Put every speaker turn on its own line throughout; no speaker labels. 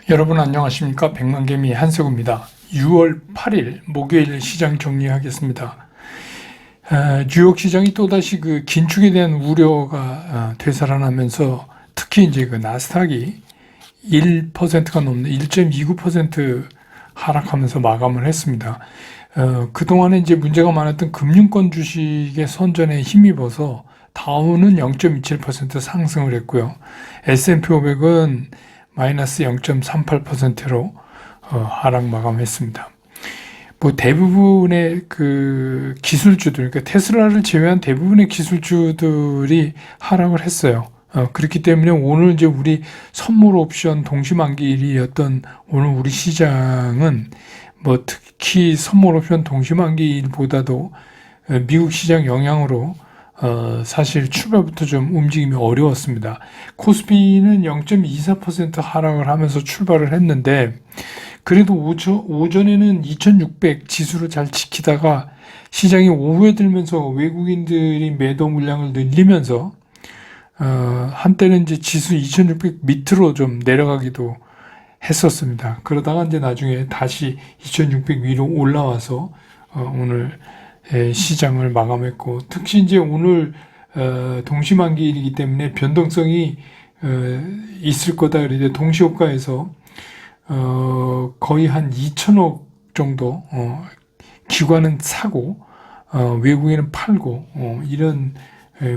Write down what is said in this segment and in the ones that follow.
여러분 안녕하십니까? 백만개미 한석우입니다. 6월 8일 목요일 시장 정리하겠습니다. 뉴욕 시장이 또다시 그 긴축에 대한 우려가 되살아나면서 특히 이제 그 나스닥이 1%가 넘는 1.29% 하락하면서 마감을 했습니다. 그동안에 이제 문제가 많았던 금융권 주식의 선전에 힘입어서 다우는 0.27% 상승을 했고요. S&P 500은 마이너스 0.38%로 하락 마감했습니다. 뭐 대부분의 그 기술주들, 그러니까 테슬라를 제외한 대부분의 기술주들이 하락을 했어요. 그렇기 때문에 오늘 이제 우리 선물 옵션 동시만기일이었던 오늘 우리 시장은 뭐 특히 선물 옵션 동시만기일보다도 미국 시장 영향으로 사실 출발부터 좀 움직임이 어려웠습니다. 코스피는 0.24% 하락을 하면서 출발을 했는데 그래도 오전에는 2600 지수를 잘 지키다가 시장이 오후에 들면서 외국인들이 매도 물량을 늘리면서 한때는 이제 지수 2600 밑으로 좀 내려가기도 했었습니다. 그러다가 이제 나중에 다시 2600 위로 올라와서 오늘 시장을 마감했고, 특히 이제 오늘 동시만기일이기 때문에 변동성이 있을 거다. 그런데 동시호가에서 거의 한 2천억 정도 기관은 사고 외국인은 팔고 이런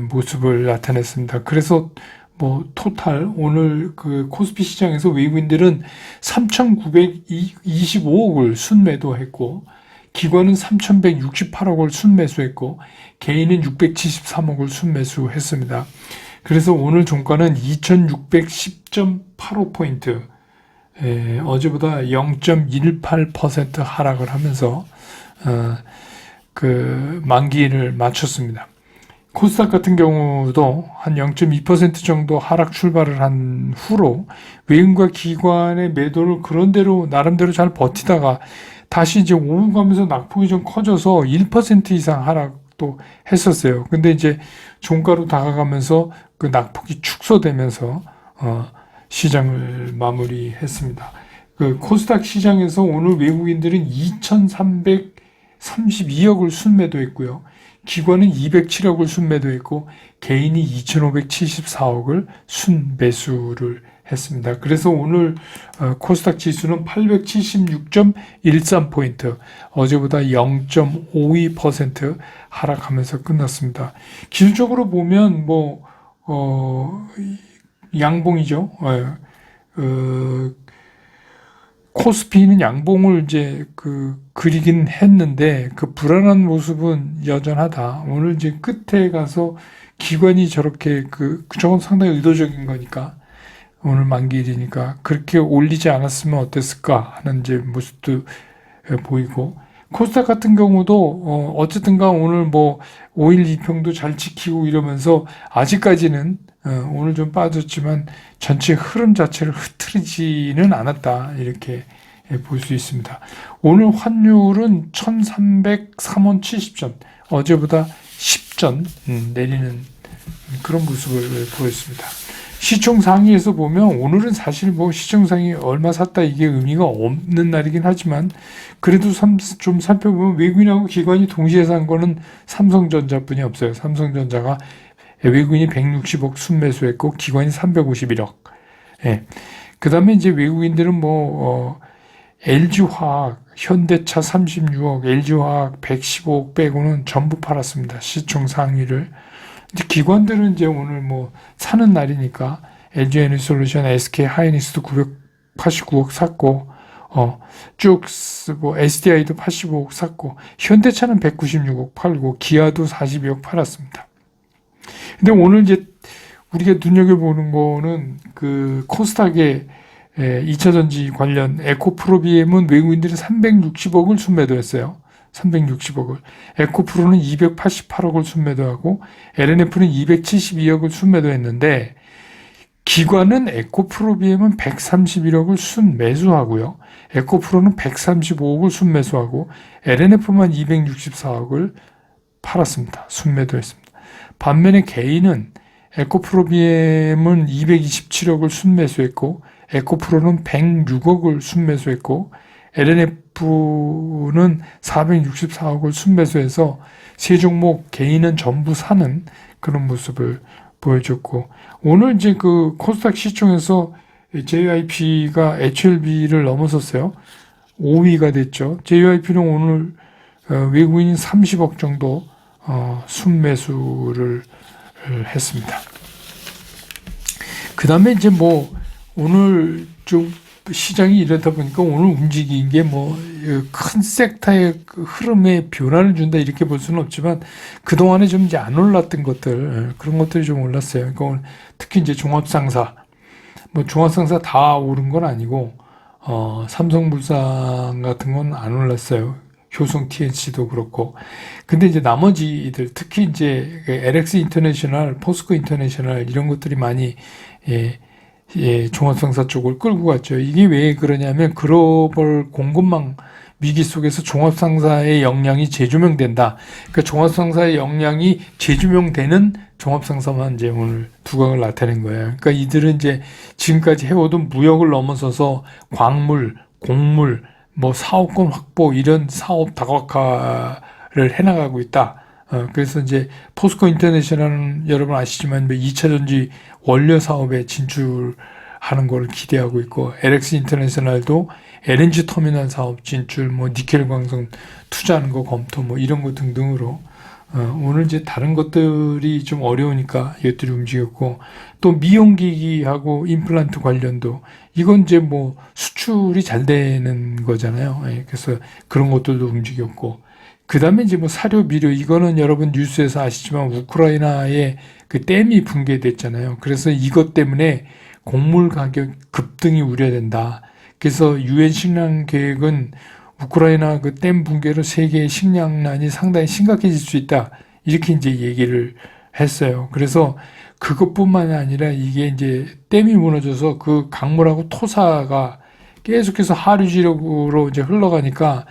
모습을 나타냈습니다. 그래서 뭐 토탈 오늘 그 코스피 시장에서 외국인들은 3,925억을 순매도했고 기관은 3,168억을 순매수했고 개인은 673억을 순매수했습니다. 그래서 오늘 종가는 2,610.85포인트, 어제보다 0.18% 하락을 하면서 그 만기일을 마쳤습니다. 코스닥 같은 경우도 한 0.2% 정도 하락 출발을 한 후로 외국인과 기관의 매도를 그런대로 나름대로 잘 버티다가 다시 이제 오후 가면서 낙폭이 좀 커져서 1% 이상 하락도 했었어요. 근데 이제 종가로 다가가면서 그 낙폭이 축소되면서 시장을 마무리했습니다. 그 코스닥 시장에서 오늘 외국인들은 2,332억을 순매도했고요. 기관은 207억을 순매도했고 개인이 2,574억을 순매수를 했습니다. 그래서 오늘 코스닥 지수는 876.13포인트, 어제보다 0.52% 하락하면서 끝났습니다. 기술적으로 보면 뭐 양봉이죠. 코스피는 양봉을 이제 그리긴 했는데 그 불안한 모습은 여전하다. 오늘 이제 끝에 가서 기관이 저렇게 저건 상당히 의도적인 거니까 오늘 만기일이니까 그렇게 올리지 않았으면 어땠을까 하는 이제 모습도 보이고, 코스닥 같은 경우도 어쨌든가 오늘 뭐 5일 이평도 잘 지키고 이러면서 아직까지는 오늘 좀 빠졌지만 전체 흐름 자체를 흐트리지는 않았다, 이렇게 볼 수 있습니다. 오늘 환율은 1303원 70전, 어제보다 10전 내리는 그런 모습을 보였습니다. 시총 상위에서 보면 오늘은 사실 뭐 시총 상위 얼마 샀다 이게 의미가 없는 날이긴 하지만 그래도 좀 살펴보면 외국인하고 기관이 동시에 산 거는 삼성전자뿐이 없어요. 삼성전자가 외국인이 160억 순매수했고 기관이 351억. 예. 그 다음에 이제 외국인들은 뭐 LG화학, 현대차 36억, LG화학 115억 빼고는 전부 팔았습니다. 시총 상위를. 이제 기관들은 이제 오늘 뭐 사는 날이니까 LG에너지솔루션, SK하이닉스도 989억 샀고, 쭉 뭐 SDI도 85억 샀고, 현대차는 196억 팔고, 기아도 42억 팔았습니다. 근데 오늘 이제 우리가 눈여겨보는 거는 그 코스닥의 2차전지 관련 에코프로비엠은 외국인들이 360억을 순매도했어요. 360억을. 에코프로는 288억을 순매도하고 LNF는 272억을 순매도했는데 기관은 에코프로비엠은 131억을 순매수하고요. 에코프로는 135억을 순매수하고 LNF만 264억을 팔았습니다. 순매도했습니다. 반면에 개인은 에코프로비엠은 227억을 순매수했고 에코프로는 106억을 순매수했고 LNF는 464억을 순매수해서 세 종목 개인은 전부 사는 그런 모습을 보여줬고, 오늘 이제 그 코스닥 시총에서 JYP가 HLB를 넘어섰어요. 5위가 됐죠. JYP는 오늘 외국인 30억 정도 순매수를 했습니다. 그 다음에 이제 뭐 오늘 좀 시장이 이러다 보니까 오늘 움직인 게 뭐 큰 섹터의 그 흐름에 변화를 준다 이렇게 볼 수는 없지만 그동안에 좀 이제 안 올랐던 것들, 그런 것들이 좀 올랐어요. 그러니까 오늘 특히 이제 종합상사, 뭐 종합상사 다 오른 건 아니고 삼성물산 같은 건 안 올랐어요. 효성 TNC도 그렇고. 근데 이제 나머지들, 특히 이제 LX 인터내셔널, 포스코 인터내셔널 이런 것들이 많이 종합상사 쪽을 끌고 갔죠. 이게 왜 그러냐면 글로벌 공급망 위기 속에서 종합상사의 역량이 재조명된다. 그러니까 종합상사의 역량이 재조명되는 종합상사만 이제 오늘 두각을 나타낸 거예요. 그러니까 이들은 이제 지금까지 해오던 무역을 넘어서서 광물, 곡물, 뭐 사업권 확보 이런 사업 다각화를 해나가고 있다. 그래서 이제 포스코 인터내셔널은 여러분 아시지만 2차 전지 원료 사업에 진출하는 걸 기대하고 있고, LX 인터내셔널도 LNG 터미널 사업 진출, 뭐 니켈 광선 투자하는 거 검토, 뭐 이런 거 등등으로 오늘 이제 다른 것들이 좀 어려우니까 이것들이 움직였고, 또 미용기기하고 임플란트 관련도 이건 이제 뭐 수출이 잘 되는 거잖아요. 그래서 그런 것들도 움직였고, 그 다음에 이제 뭐 사료, 비료, 이거는 여러분 뉴스에서 아시지만 우크라이나에 그 댐이 붕괴됐잖아요. 그래서 이것 때문에 곡물 가격 급등이 우려된다. 그래서 유엔 식량 계획은 우크라이나 그 댐 붕괴로 세계의 식량난이 상당히 심각해질 수 있다. 이렇게 이제 얘기를 했어요. 그래서 그것뿐만이 아니라 이게 이제 댐이 무너져서 그 강물하고 토사가 계속해서 하류 지역으로 이제 흘러가니까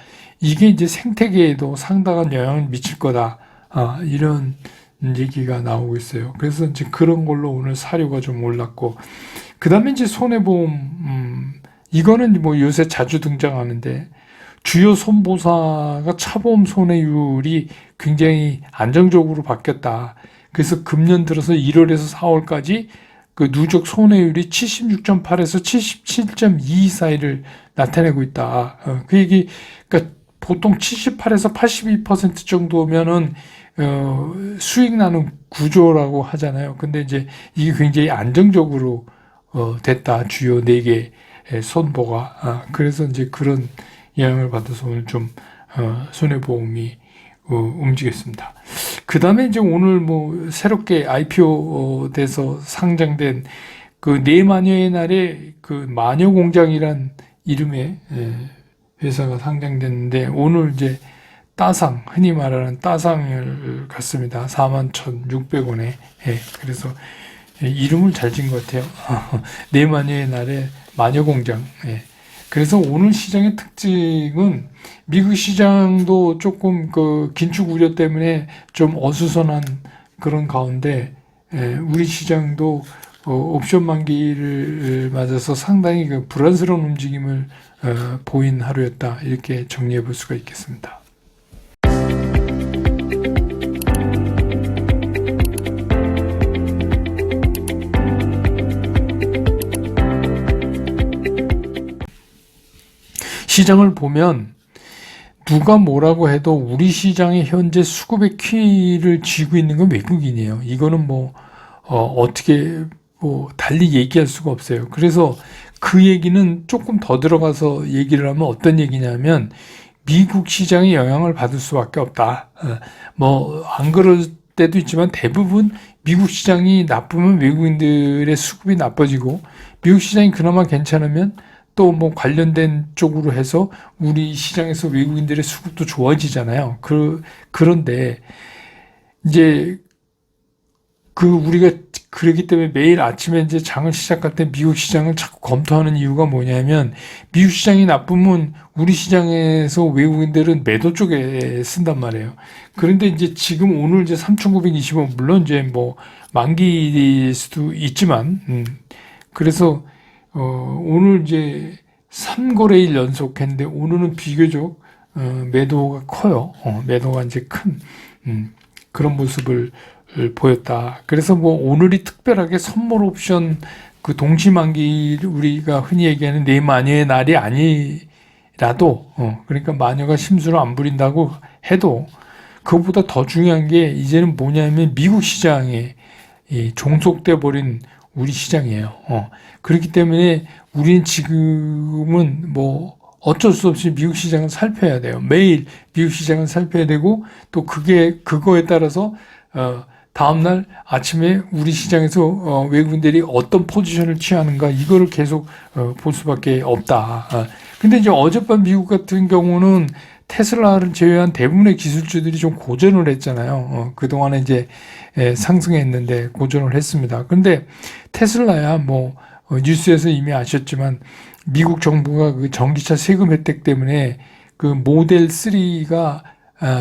이게 이제 생태계에도 상당한 영향을 미칠 거다. 이런 얘기가 나오고 있어요. 그래서 이제 그런 걸로 오늘 사료가 좀 올랐고, 그 다음에 이제 손해보험, 이거는 뭐 요새 자주 등장하는데, 주요 손보사가 차보험 손해율이 굉장히 안정적으로 바뀌었다. 그래서 금년 들어서 1월에서 4월까지 그 누적 손해율이 76.8에서 77.2 사이를 나타내고 있다. 그 얘기, 그러니까 보통 78에서 82% 정도면은 수익 나는 구조라고 하잖아요. 근데 이제 이게 굉장히 안정적으로 됐다. 주요 4개 손보가. 그래서 이제 그런 영향을 받아서 오늘 좀 손해보험이 움직였습니다. 그 다음에 이제 오늘 뭐 새롭게 IPO 돼서 상장된 그 네 마녀의 날에 그 마녀공장이란 이름의 회사가 상장됐는데, 오늘 이제 따상, 흔히 말하는 따상을 갔습니다. 41,600원에. 그래서 이름을 잘 지은 것 같아요. 네 마녀의 날에 마녀공장. 그래서 오늘 시장의 특징은 미국 시장도 조금 그 긴축 우려 때문에 좀 어수선한 그런 가운데, 우리 시장도 옵션 만기를 맞아서 상당히 그 불안스러운 움직임을 보인 하루였다. 이렇게 정리해 볼 수가 있겠습니다. 시장을 보면 누가 뭐라고 해도 우리 시장의 현재 수급의 키를 쥐고 있는 건 외국인이에요. 이거는 뭐 어떻게 뭐 달리 얘기할 수가 없어요. 그래서 그 얘기는 조금 더 들어가서 얘기를 하면 어떤 얘기냐면, 미국 시장에 영향을 받을 수밖에 없다. 뭐 안 그럴 때도 있지만 대부분 미국 시장이 나쁘면 외국인들의 수급이 나빠지고, 미국 시장이 그나마 괜찮으면 또 뭐 관련된 쪽으로 해서 우리 시장에서 외국인들의 수급도 좋아지잖아요. 그런데 이제 우리가 그러기 때문에 매일 아침에 이제 장을 시작할 때 미국 시장을 자꾸 검토하는 이유가 뭐냐면, 미국 시장이 나쁘면 우리 시장에서 외국인들은 매도 쪽에 쓴단 말이에요. 그런데 이제 지금 오늘 이제 3,920원, 물론 이제 뭐 만기일 수도 있지만, 그래서 오늘 이제 3거래일 연속했는데 오늘은 비교적 매도가 커요. 매도가 이제 큰 그런 모습을 보였다. 그래서 뭐 오늘이 특별하게 선물 옵션 그 동시만기 우리가 흔히 얘기하는 내 마녀의 날이 아니라도 그러니까 마녀가 심술을 안 부린다고 해도 그것보다 더 중요한 게 이제는 뭐냐면 미국 시장에 종속돼 버린 우리 시장이에요. 그렇기 때문에 우리는 지금은 뭐 어쩔 수 없이 미국 시장을 살펴야 돼요. 매일 미국 시장을 살펴야 되고 또 그거에 따라서 다음날 아침에 우리 시장에서 외국인들이 어떤 포지션을 취하는가 이거를 계속 볼 수밖에 없다. 근데 이제 어젯밤 미국 같은 경우는 테슬라를 제외한 대부분의 기술주들이 좀 고전을 했잖아요. 그동안에 이제 상승했는데 고전을 했습니다. 근데 테슬라야 뭐 뉴스에서 이미 아셨지만 미국 정부가 그 전기차 세금 혜택 때문에 그 모델 3가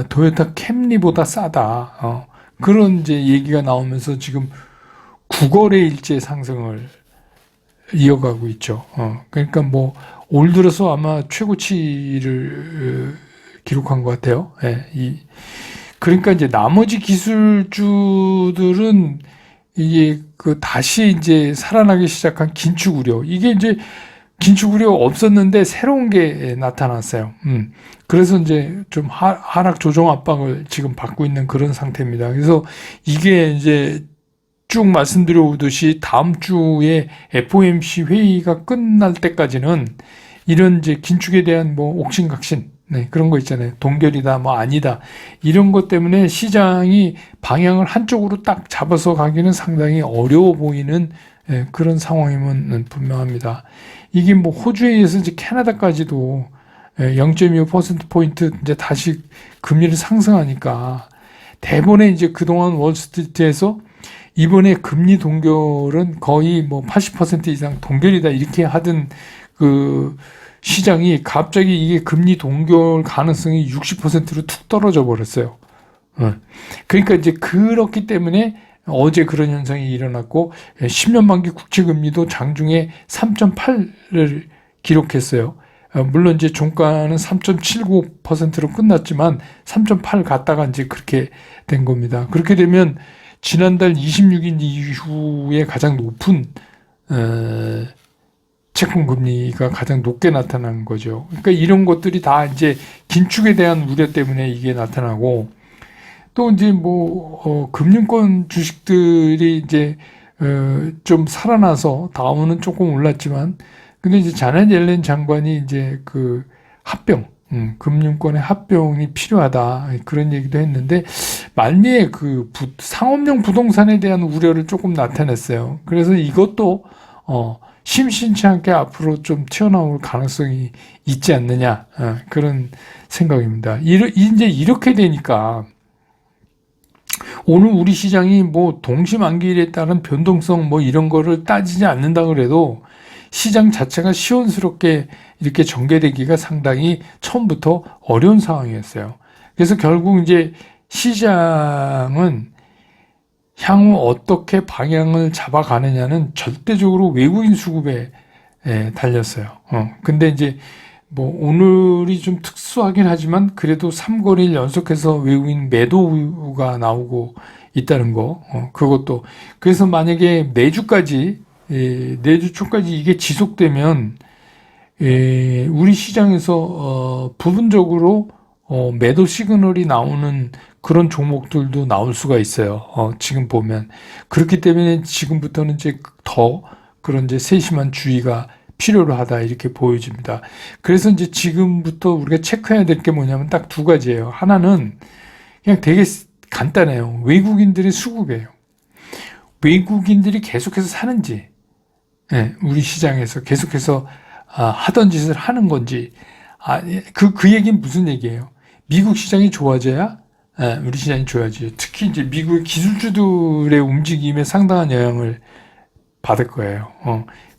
토요타 캠리보다 싸다. 그런 이제 얘기가 나오면서 지금 9거래일째 상승을 이어가고 있죠. 그러니까 뭐 올 들어서 아마 최고치를 기록한 것 같아요. 그러니까 이제 나머지 기술주들은 이게 그 다시 이제 살아나기 시작한 긴축 우려. 이게 이제 긴축 우려 없었는데 새로운 게 나타났어요. 그래서 이제 좀 하락 조정 압박을 지금 받고 있는 그런 상태입니다. 그래서 이게 이제 쭉 말씀드려 오듯이 다음 주에 FOMC 회의가 끝날 때까지는 이런 이제 긴축에 대한 뭐 옥신각신 그런 거 있잖아요. 동결이다, 뭐 아니다. 이런 것 때문에 시장이 방향을 한쪽으로 딱 잡아서 가기는 상당히 어려워 보이는 그런 상황임은 분명합니다. 이게 뭐 호주에 의해서 이제 캐나다까지도 0.25%포인트 이제 다시 금리를 상승하니까 대본에 이제 그동안 월스트리트에서 이번에 금리 동결은 거의 뭐 80% 이상 동결이다 이렇게 하던 그 시장이 갑자기 이게 금리 동결 가능성이 60%로 툭 떨어져 버렸어요. 그러니까 이제 그렇기 때문에 어제 그런 현상이 일어났고 10년 만기 국채 금리도 장중에 3.8를 기록했어요. 물론 이제 종가는 3.79%로 끝났지만 3.8 갔다가 이제 그렇게 된 겁니다. 그렇게 되면 지난달 26일 이후에 가장 높은 채권 금리가 가장 높게 나타난 거죠. 그러니까 이런 것들이 다 이제 긴축에 대한 우려 때문에 이게 나타나고 또 이제 뭐 금융권 주식들이 이제 좀 살아나서 다음은 조금 올랐지만 근데 이제 자넷 옐렌 장관이 이제 그 합병 금융권의 합병이 필요하다 그런 얘기도 했는데 말미에 그 상업용 부동산에 대한 우려를 조금 나타냈어요. 그래서 이것도 심심치 않게 앞으로 좀 튀어나올 가능성이 있지 않느냐 그런 생각입니다. 이제 이렇게 되니까 오늘 우리 시장이 뭐 동시만기일에 따른 변동성 뭐 이런 거를 따지지 않는다 그래도 시장 자체가 시원스럽게 이렇게 전개되기가 상당히 처음부터 어려운 상황이었어요. 그래서 결국 이제 시장은 향후 어떻게 방향을 잡아가느냐는 절대적으로 외국인 수급에 달렸어요. 근데 이제 뭐 오늘이 좀 특수하긴 하지만 그래도 3거래일 연속해서 외국인 매도가 나오고 있다는 거 그것도 그래서 만약에 내주까지 내주 초까지 이게 지속되면 우리 시장에서 부분적으로 매도 시그널이 나오는 그런 종목들도 나올 수가 있어요. 지금 보면 그렇기 때문에 지금부터는 이제 더 그런 이제 세심한 주의가 필요로 하다 이렇게 보여집니다. 그래서 이제 지금부터 우리가 체크해야 될 게 뭐냐면 딱 두 가지예요. 하나는 그냥 되게 간단해요. 외국인들의 수급이에요. 외국인들이 계속해서 사는지, 우리 시장에서 계속해서 하던 짓을 하는 건지, 그 얘기는 무슨 얘기예요? 미국 시장이 좋아져야 우리 시장이 좋아져요. 특히 이제 미국의 기술주들의 움직임에 상당한 영향을 받을 거예요.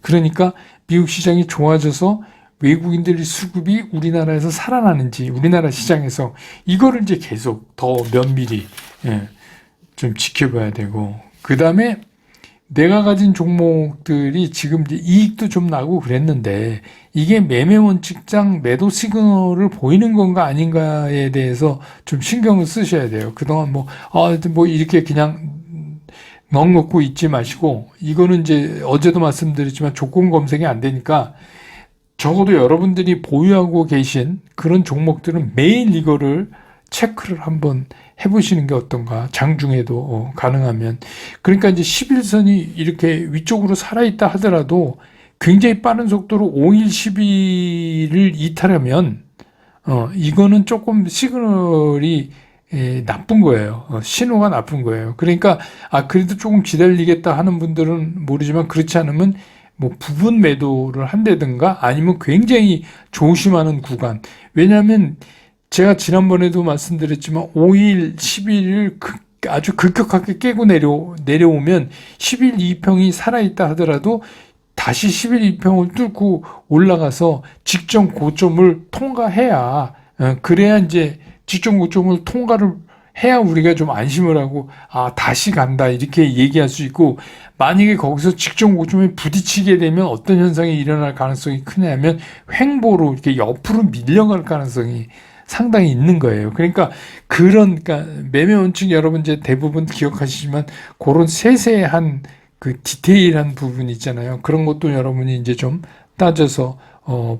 그러니까 미국 시장이 좋아져서 외국인들의 수급이 우리나라에서 살아나는지 우리나라 시장에서 이거를 이제 계속 더 면밀히 좀 지켜봐야 되고 그 다음에 내가 가진 종목들이 지금 이제 이익도 좀 나고 그랬는데 이게 매매 원칙상 매도 시그널을 보이는 건가 아닌가에 대해서 좀 신경을 쓰셔야 돼요. 그동안 뭐 이렇게 그냥 넉넉고 있지 마시고, 이거는 이제 어제도 말씀드렸지만 조건 검색이 안 되니까 적어도 여러분들이 보유하고 계신 그런 종목들은 매일 이거를 체크를 한번 해보시는 게 어떤가. 장중에도 가능하면. 그러니까 이제 11선이 이렇게 위쪽으로 살아있다 하더라도 굉장히 빠른 속도로 5일, 10일을 이탈하면 이거는 조금 시그널이 나쁜 거예요. 신호가 나쁜 거예요. 그러니까 그래도 조금 기다리겠다 하는 분들은 모르지만, 그렇지 않으면 뭐 부분 매도를 한다든가 아니면 굉장히 조심하는 구간. 왜냐하면 제가 지난번에도 말씀드렸지만 5일, 10일을 아주 급격하게 깨고 내려오면 10일 2평이 살아있다 하더라도 다시 10일 2평을 뚫고 올라가서 직전 고점을 통과해야, 그래야 이제 직전 고점을 통과를 해야 우리가 좀 안심을 하고 다시 간다 이렇게 얘기할 수 있고, 만약에 거기서 직전 고점에 부딪히게 되면 어떤 현상이 일어날 가능성이 크냐면 횡보로 이렇게 옆으로 밀려갈 가능성이 상당히 있는 거예요. 그러니까 매매 원칙 여러분 이제 대부분 기억하시지만 그런 세세한 그 디테일한 부분 있잖아요. 그런 것도 여러분이 이제 좀 따져서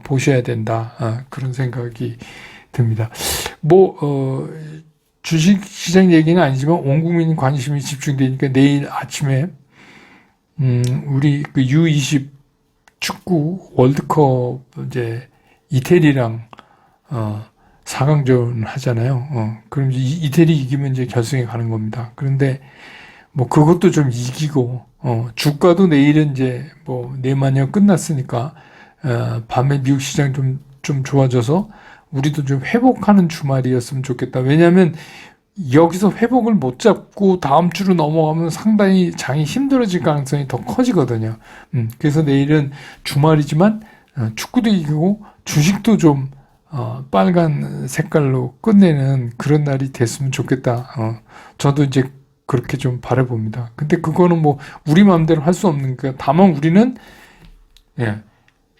보셔야 된다. 그런 생각이 듭니다. 주식 시장 얘기는 아니지만 온 국민 관심이 집중되니까 내일 아침에 우리 그 U20 축구 월드컵 이제 이태리랑 4강전 하잖아요. 그럼 이태리 이기면 이제 결승에 가는 겁니다. 그런데 뭐 그것도 좀 이기고 주가도 내일은 이제 뭐 내마냥 끝났으니까 밤에 미국 시장 좀 좋아져서 우리도 좀 회복하는 주말이었으면 좋겠다. 왜냐하면 여기서 회복을 못 잡고 다음 주로 넘어가면 상당히 장이 힘들어질 가능성이 더 커지거든요. 그래서 내일은 주말이지만 축구도 이기고 주식도 좀 빨간 색깔로 끝내는 그런 날이 됐으면 좋겠다. 저도 이제 그렇게 좀 바라봅니다. 근데 그거는 뭐 우리 마음대로 할 수 없는 거야. 다만 우리는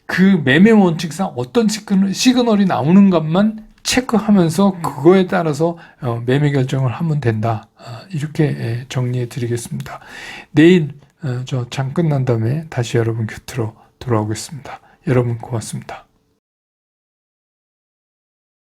그 매매 원칙상 어떤 시그널이 나오는 것만 체크하면서 그거에 따라서 매매 결정을 하면 된다. 이렇게 정리해 드리겠습니다. 내일 저 장 끝난 다음에 다시 여러분 곁으로 돌아오겠습니다. 여러분 고맙습니다.